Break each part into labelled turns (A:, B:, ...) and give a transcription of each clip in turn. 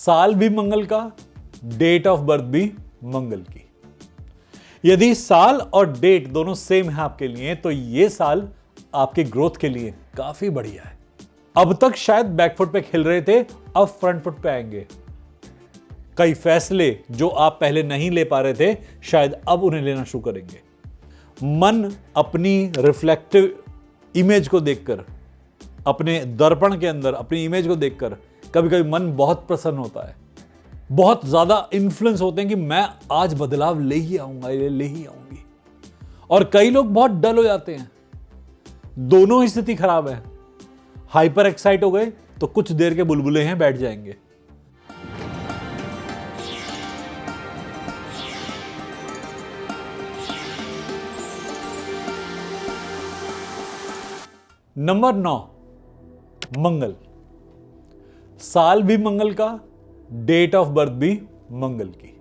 A: साल भी मंगल का, डेट ऑफ बर्थ भी मंगल की। यदि साल और डेट दोनों सेम है आपके लिए तो ये साल आपके ग्रोथ के लिए काफी बढ़िया है। अब तक शायद बैकफुट पे खेल रहे थे, अब फ्रंट फुट पे आएंगे। कई फैसले जो आप पहले नहीं ले पा रहे थे शायद अब उन्हें लेना शुरू करेंगे। मन अपनी रिफ्लेक्टिव इमेज को देखकर, अपने दर्पण के अंदर अपनी इमेज को देखकर कभी कभी मन बहुत प्रसन्न होता है, बहुत ज्यादा इन्फ्लुएंस होते हैं कि मैं आज बदलाव ले ही आऊंगा, ले ही आऊंगी। और कई लोग बहुत डल हो जाते हैं। दोनों ही स्थिति खराब है। हाइपर एक्साइट हो गए तो कुछ देर के बुलबुले हैं, बैठ जाएंगे। नंबर 9, मंगल। साल भी मंगल का, डेट ऑफ बर्थ भी मंगल की।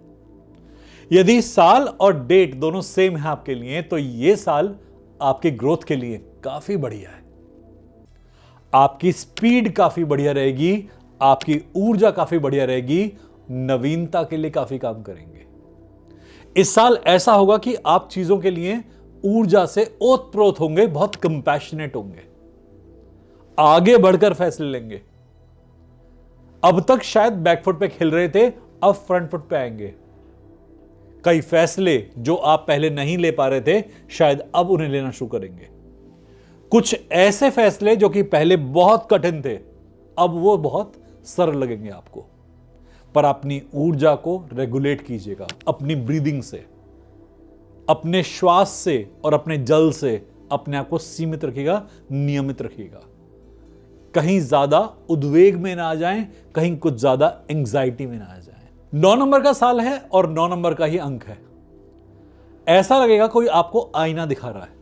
A: यदि साल और डेट दोनों सेम है आपके लिए तो यह साल आपके ग्रोथ के लिए काफी बढ़िया है। आपकी स्पीड काफी बढ़िया रहेगी, आपकी ऊर्जा काफी बढ़िया रहेगी, नवीनता के लिए काफी काम करेंगे। इस साल ऐसा होगा कि आप चीजों के लिए ऊर्जा से ओतप्रोत होंगे, बहुत कंपैशनेट होंगे, आगे बढ़कर फैसले लेंगे। अब तक शायद बैकफुट पे खेल रहे थे, अब फ्रंट फुट पे आएंगे। कई फैसले जो आप पहले नहीं ले पा रहे थे शायद अब उन्हें लेना शुरू करेंगे। कुछ ऐसे फैसले जो कि पहले बहुत कठिन थे अब वो बहुत सरल लगेंगे आपको। पर अपनी ऊर्जा को रेगुलेट कीजिएगा, अपनी ब्रीदिंग से, अपने श्वास से और अपने जल से अपने आप को सीमित रखिएगा, नियमित रखिएगा। कहीं ज्यादा उद्वेग में ना आ जाएं, कहीं कुछ ज्यादा एंग्जाइटी में ना आ जाएं। 9 नंबर का साल है और 9 नंबर का ही अंक है। ऐसा लगेगा कोई आपको आईना दिखा रहा है,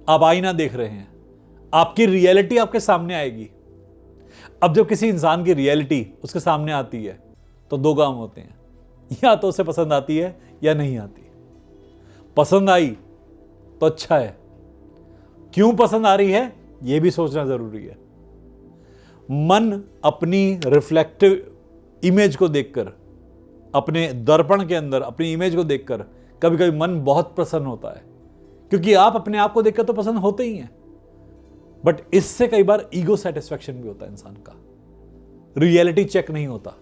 A: आप आईना देख रहे हैं, आपकी रियलिटी आपके सामने आएगी। अब जब किसी इंसान की रियलिटी उसके सामने आती है तो दो काम होते हैं, या तो उसे पसंद आती है या नहीं आती। पसंद आई तो अच्छा है, क्यों पसंद आ रही है यह भी सोचना जरूरी है। मन अपनी रिफ्लेक्टिव इमेज को देखकर, अपने दर्पण के अंदर अपनी इमेज को देखकर कभी कभी मन बहुत प्रसन्न होता है, क्योंकि आप अपने आप को देखकर तो पसंद होते ही हैं, बट इससे कई बार ईगो सेटिस्फैक्शन भी होता है इंसान का, रियलिटी चेक नहीं होता।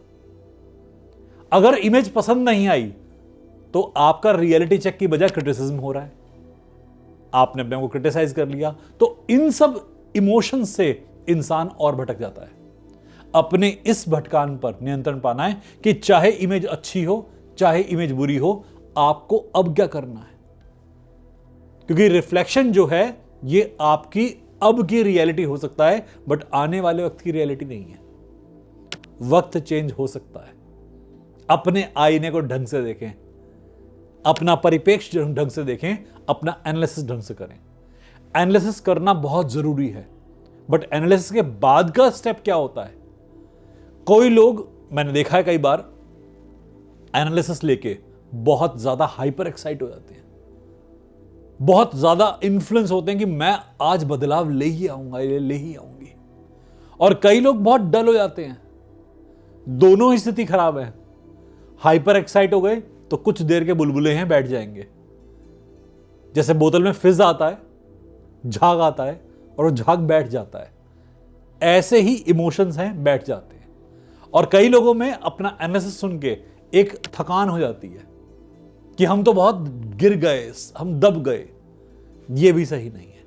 A: अगर इमेज पसंद नहीं आई तो आपका रियलिटी चेक की बजाय क्रिटिसिज्म हो रहा है, आपने अपने को क्रिटिसाइज कर लिया, तो इन सब इमोशन से इंसान और भटक जाता है। अपने इस भटकान पर नियंत्रण पाना है कि चाहे इमेज अच्छी हो चाहे इमेज बुरी हो, आपको अब क्या करना है, क्योंकि रिफ्लेक्शन जो है ये आपकी अब की रियलिटी हो सकता है, बट आने वाले वक्त की रियलिटी नहीं है। वक्त चेंज हो सकता है। अपने आईने को ढंग से देखें, अपना परिप्रेक्ष्य ढंग से देखें, अपना एनालिसिस ढंग से करें। एनालिसिस करना बहुत जरूरी है, बट एनालिसिस के बाद का स्टेप क्या होता है। कोई लोग, मैंने देखा है कई बार, एनालिसिस लेके बहुत ज्यादा हाइपर एक्साइट हो जाते हैं, बहुत ज्यादा इन्फ्लुएंस होते हैं कि मैं आज बदलाव ले ही आऊंगा, ले ही आऊंगी। और कई लोग बहुत डल हो जाते हैं। दोनों ही स्थिति खराब है। हाइपर एक्साइट हो गए तो कुछ देर के बुलबुले हैं, बैठ जाएंगे। जैसे बोतल में फिज आता है, झाग आता है और वो झाग बैठ जाता है, ऐसे ही इमोशंस हैं, बैठ जाते हैं। और कई लोगों में अपना एनालिसिस सुन के एक थकान हो जाती है कि हम तो बहुत गिर गए, हम दब गए। ये भी सही नहीं है।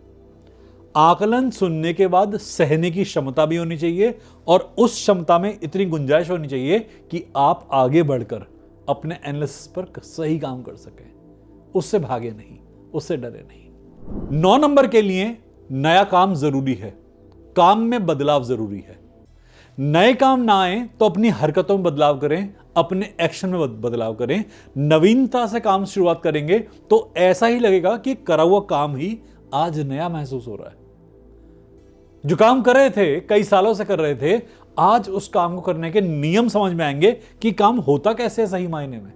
A: आकलन सुनने के बाद सहने की क्षमता भी होनी चाहिए, और उस क्षमता में इतनी गुंजाइश होनी चाहिए कि आप आगे बढ़कर अपने एनालिसिस पर सही काम कर सकें। उससे भागे नहीं, उससे डरे नहीं। 9 नंबर के लिए नया काम जरूरी है, काम में बदलाव जरूरी है। नए काम ना आए तो अपनी हरकतों में बदलाव करें, अपने एक्शन में बदलाव करें। नवीनता से काम शुरुआत करेंगे तो ऐसा ही लगेगा कि करा हुआ काम ही आज नया महसूस हो रहा है। जो काम कर रहे थे, कई सालों से कर रहे थे, आज उस काम को करने के नियम समझ में आएंगे कि काम होता कैसे है सही मायने में।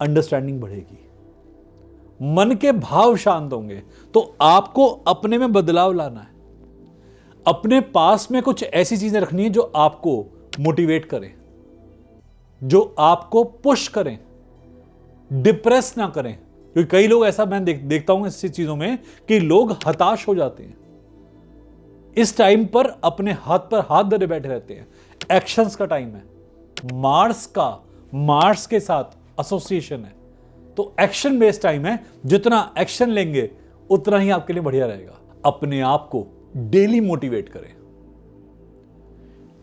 A: अंडरस्टैंडिंग बढ़ेगी, मन के भाव शांत होंगे। तो आपको अपने में बदलाव लाना है। अपने पास में कुछ ऐसी चीजें रखनी है जो आपको मोटिवेट करें, जो आपको पुश करें, डिप्रेस ना करें। क्योंकि कई लोग ऐसा मैं देखता हूं ऐसी चीजों में कि लोग हताश हो जाते हैं, इस टाइम पर अपने हाथ पर हाथ धरे बैठे रहते हैं। एक्शंस का टाइम है, मार्स के साथ एसोसिएशन है, तो एक्शन बेस्ड टाइम है। जितना एक्शन लेंगे उतना ही आपके लिए बढ़िया रहेगा। अपने आप को डेली मोटिवेट करें,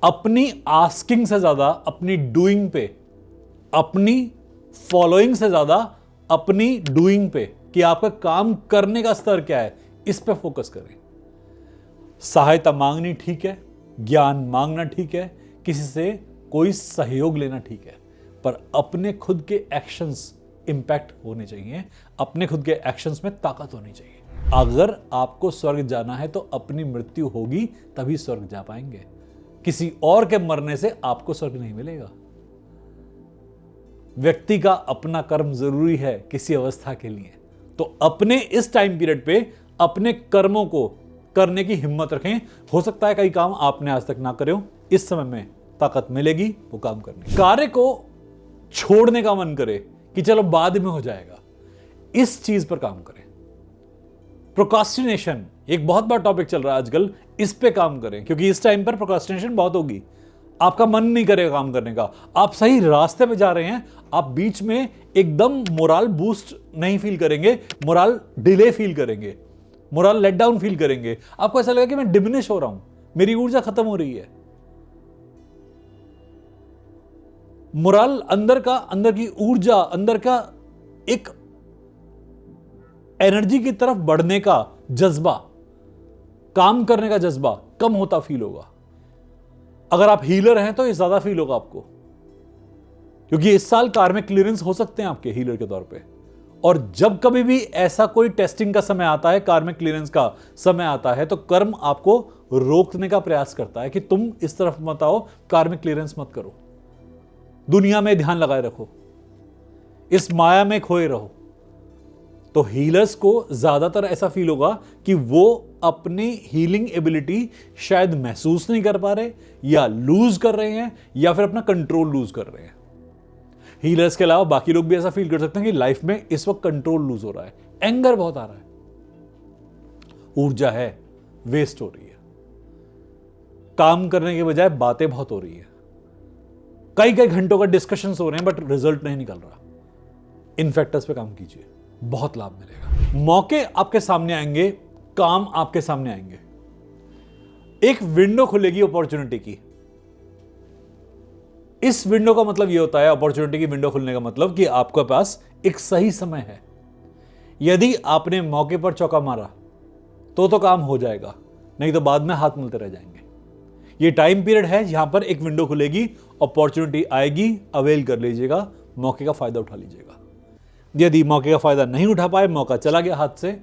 A: अपनी आस्किंग से ज्यादा अपनी डूइंग पे, अपनी फॉलोइंग से ज्यादा अपनी डूइंग पे, कि आपका काम करने का स्तर क्या है, इस पे फोकस करें। सहायता मांगनी ठीक है, ज्ञान मांगना ठीक है, किसी से कोई सहयोग लेना ठीक है, पर अपने खुद के एक्शंस इंपैक्ट होने चाहिए, अपने खुद के एक्शंस में ताकत होनी चाहिए। अगर आपको स्वर्ग जाना है तो अपनी मृत्यु होगी तभी स्वर्ग जा पाएंगे, किसी और के मरने से आपको स्वर्ग नहीं मिलेगा। व्यक्ति का अपना कर्म जरूरी है किसी अवस्था के लिए, तो अपने इस टाइम पीरियड पे अपने कर्मों को करने की हिम्मत रखें। हो सकता है कई काम आपने आज तक ना करे हो, इस समय में ताकत मिलेगी वो काम करने। कार्य को छोड़ने का मन करे कि चलो बाद में हो जाएगा, इस चीज पर काम करें। प्रोक्रास्टिनेशन एक बहुत बड़ा टॉपिक चल रहा है आजकल, इस पे काम करें, क्योंकि इस टाइम पर प्रोक्रास्टिनेशन बहुत होगी। आपका मन नहीं करेगा काम करने का, आप सही रास्ते पे जा रहे हैं, आप बीच में एकदम मोरल बूस्ट नहीं फील करेंगे, मोरल डिले फील करेंगे, मोरल लेट डाउन फील करेंगे। आपको ऐसा लगेगा कि मैं डिमिनिश हो रहा हूं, मेरी ऊर्जा खत्म हो रही है। मोरल अंदर की ऊर्जा, अंदर का एक एनर्जी की तरफ बढ़ने का जज्बा, काम करने का जज्बा कम होता फील होगा। अगर आप हीलर हैं तो ये ज्यादा फील होगा आपको, क्योंकि इस साल कार्मिक क्लियरेंस हो सकते हैं आपके हीलर के तौर पे। और जब कभी भी ऐसा कोई टेस्टिंग का समय आता है, कार्मिक क्लियरेंस का समय आता है, तो कर्म आपको रोकने का प्रयास करता है कि तुम इस तरफ मत आओ, कार्मिक क्लियरेंस मत करो, दुनिया में ध्यान लगाए रखो, इस माया में खोए रहो। तो हीलर्स को ज्यादातर ऐसा फील होगा कि वो अपनी हीलिंग एबिलिटी शायद महसूस नहीं कर पा रहे, या लूज कर रहे हैं, या फिर अपना कंट्रोल लूज कर रहे हैं। हीलर्स के अलावा बाकी लोग भी ऐसा फील कर सकते हैं कि लाइफ में इस वक्त कंट्रोल लूज हो रहा है, एंगर बहुत आ रहा है, ऊर्जा है वेस्ट हो रही है, काम करने के बजाय बातें बहुत हो रही है, कई कई घंटों का डिस्कशन हो रहे हैं बट रिजल्ट नहीं निकल रहा। इन फैक्टर्स पे काम कीजिए, बहुत लाभ मिलेगा। मौके आपके सामने आएंगे, काम आपके सामने आएंगे, एक विंडो खुलेगी अपॉर्चुनिटी की। इस विंडो का मतलब यह होता है, अपॉर्चुनिटी की विंडो खुलने का मतलब कि आपके पास एक सही समय है। यदि आपने मौके पर चौका मारा तो काम हो जाएगा, नहीं तो बाद में हाथ मिलते रह जाएंगे। ये टाइम पीरियड है जहां पर एक विंडो खुलेगी, अपॉर्चुनिटी आएगी, अवेल कर लीजिएगा, मौके का फायदा उठा लीजिएगा। यदि मौके का फायदा नहीं उठा पाए, मौका चला गया हाथ से,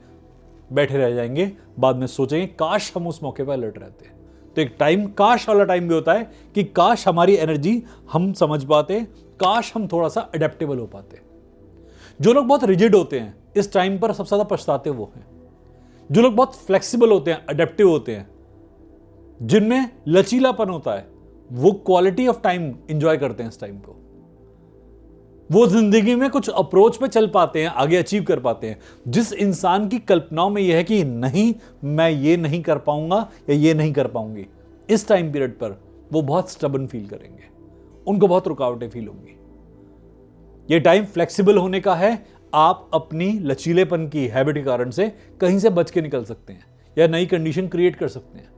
A: बैठे रह जाएंगे, बाद में सोचेंगे काश हम उस मौके पर अलर्ट रहते। तो एक टाइम, काश वाला टाइम भी होता है कि काश हमारी एनर्जी हम समझ पाते, काश हम थोड़ा सा अडेप्टेबल हो पाते। जो लोग बहुत रिजिड होते हैं इस टाइम पर सबसे ज्यादा पछताते वो हैं। जो लोग बहुत फ्लेक्सिबल होते हैं, अडेप्टिव होते हैं, जिनमें लचीलापन होता है, वो क्वालिटी ऑफ टाइम एंजॉय करते हैं इस टाइम को। वो जिंदगी में कुछ अप्रोच पे चल पाते हैं, आगे अचीव कर पाते हैं। जिस इंसान की कल्पनाओं में यह है कि नहीं मैं ये नहीं कर पाऊंगा या ये नहीं कर पाऊंगी, इस टाइम पीरियड पर वो बहुत स्टबन फील करेंगे, उनको बहुत रुकावटें फील होंगी। ये टाइम फ्लेक्सिबल होने का है। आप अपनी लचीलेपन की हैबिट के कारण से कहीं से बच के निकल सकते हैं, या नई कंडीशन क्रिएट कर सकते हैं,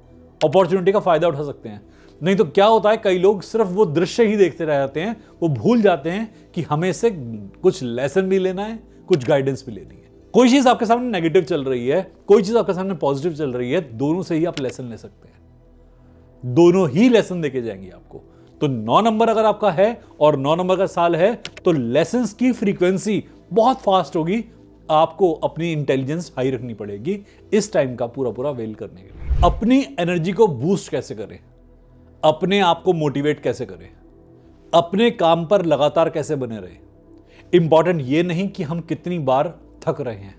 A: अपॉर्चुनिटी का फायदा उठा सकते हैं। नहीं तो क्या होता है, कई लोग सिर्फ वो दृश्य ही देखते रह जाते हैं, वो भूल जाते हैं कि हमें से कुछ लेसन भी लेना है, कुछ गाइडेंस भी लेनी है। कोई चीज आपके सामने नेगेटिव चल रही है, कोई चीज आपके सामने पॉजिटिव चल रही है, दोनों से ही आप लेसन ले सकते हैं, दोनों ही लेसन देके जाएंगे आपको। तो 9 नंबर अगर आपका है और 9 नंबर का साल है, तो लेसन्स की फ्रीक्वेंसी बहुत फास्ट होगी। आपको अपनी इंटेलिजेंस हाई रखनी पड़ेगी इस टाइम का पूरा वेल करने के लिए। अपनी एनर्जी को बूस्ट कैसे करें, अपने आप को मोटिवेट कैसे करें, अपने काम पर लगातार कैसे बने रहे। इंपॉर्टेंट ये नहीं कि हम कितनी बार थक रहे हैं,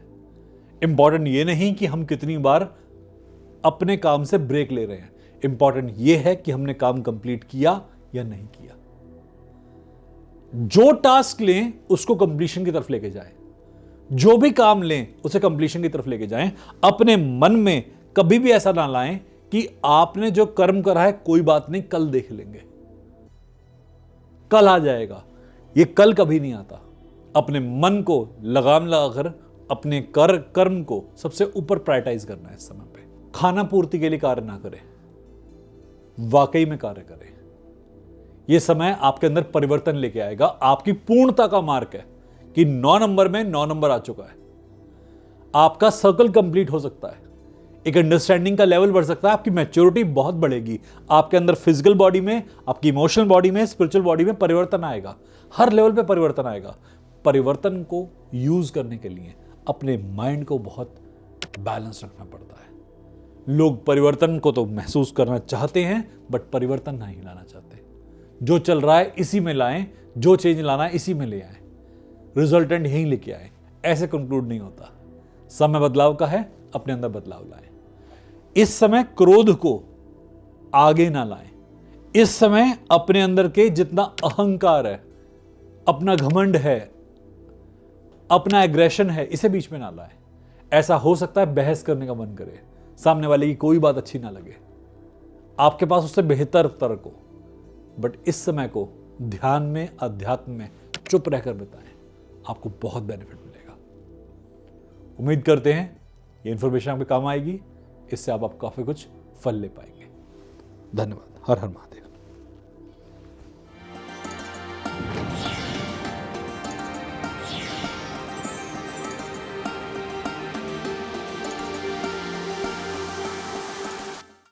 A: इंपॉर्टेंट ये नहीं कि हम कितनी बार अपने काम से ब्रेक ले रहे हैं, इंपॉर्टेंट ये है कि हमने काम कंप्लीट किया या नहीं किया। जो टास्क लें उसको कंप्लीशन की तरफ लेके जाएं, जो भी काम लें उसे कंप्लीशन की तरफ लेके जाएं। अपने मन में कभी भी ऐसा ना लाएं कि आपने जो कर्म करा है कोई बात नहीं, कल देख लेंगे, कल आ जाएगा। ये कल कभी नहीं आता। अपने मन को लगाम लगाकर अपने कर्म को सबसे ऊपर प्रायोरिटाइज करना है। इस समय पे खाना पूर्ति के लिए कार्य ना करें, वाकई में कार्य करें। यह समय आपके अंदर परिवर्तन लेके आएगा। आपकी पूर्णता का मार्क है कि 9 नंबर में 9 नंबर आ चुका है। आपका सर्कल कंप्लीट हो सकता है, एक अंडरस्टैंडिंग का लेवल बढ़ सकता है, आपकी मैच्योरिटी बहुत बढ़ेगी। आपके अंदर फिजिकल बॉडी में, आपकी इमोशनल बॉडी में, स्पिरिचुअल बॉडी में परिवर्तन आएगा। हर लेवल पे परिवर्तन आएगा। परिवर्तन को यूज करने के लिए अपने माइंड को बहुत बैलेंस रखना पड़ता है। लोग परिवर्तन को तो महसूस करना चाहते हैं बट परिवर्तन नहीं लाना चाहते। जो चल रहा है इसी में लाएं, जो चेंज लाना है इसी में ले आए, रिजल्टेंट यहीं लेके आए। ऐसे कंक्लूड नहीं होता। समय बदलाव का है, अपने अंदर बदलाव लाएं। इस समय क्रोध को आगे ना लाएं। इस समय अपने अंदर के जितना अहंकार है, अपना घमंड है, अपना एग्रेशन है, इसे बीच में ना लाएं। ऐसा हो सकता है बहस करने का मन करे, सामने वाले की कोई बात अच्छी ना लगे, आपके पास उससे बेहतर तर्क हो, बट इस समय को ध्यान में, अध्यात्म में चुप रहकर बिताएं। आपको बहुत बेनिफिट मिलेगा। उम्मीद करते हैं ये इंफॉर्मेशन आपके काम आएगी। इससे आप काफी कुछ फल ले पाएंगे। धन्यवाद। हर हर महादेव।